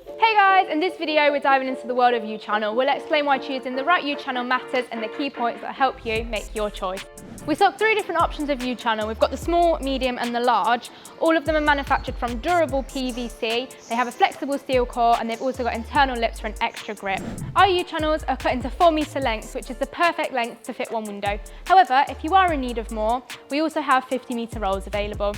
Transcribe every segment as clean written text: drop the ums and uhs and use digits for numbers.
Hey guys, in this video we're diving into the world of U-channel. We'll explain why choosing the right U-channel matters and the key points that help you make your choice. We stock 3 different options of U-channel. We've got the small, medium and the large. All of them are manufactured from durable PVC. They have a flexible steel core and they've also got internal lips for an extra grip. Our U-channels are cut into 4-metre lengths, which is the perfect length to fit one window. However, if you are in need of more, we also have 50-metre rolls available.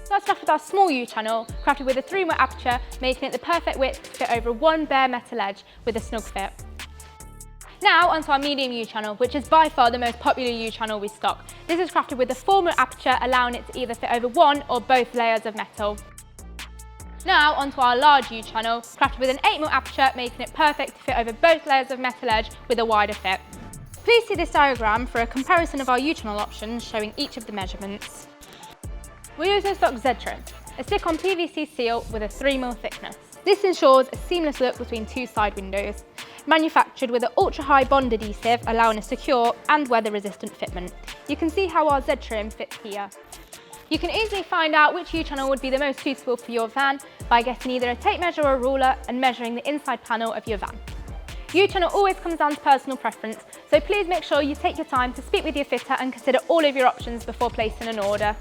Starting off with our small U-channel, crafted with a 3mm aperture, making it the perfect width to fit over one bare metal edge with a snug fit. Now onto our medium U-channel, which is by far the most popular U-channel we stock. This is crafted with a 4mm aperture, allowing it to either fit over one or both layers of metal. Now onto our large U-channel, crafted with an 8mm aperture, making it perfect to fit over both layers of metal edge with a wider fit. Please see this diagram for a comparison of our U-channel options showing each of the measurements. We also stock Z-trim, a stick-on PVC seal with a 3mm thickness. This ensures a seamless look between 2 side windows. Manufactured with an ultra-high bond adhesive, allowing a secure and weather-resistant fitment. You can see how our Z-trim fits here. You can easily find out which U-channel would be the most suitable for your van by getting either a tape measure or a ruler and measuring the inside panel of your van. U-channel always comes down to personal preference, so please make sure you take your time to speak with your fitter and consider all of your options before placing an order.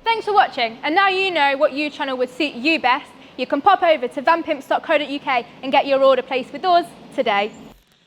Thanks for watching, and now you know what U-channel would suit you best. You can pop over to vanpimps.co.uk and get your order placed with us today.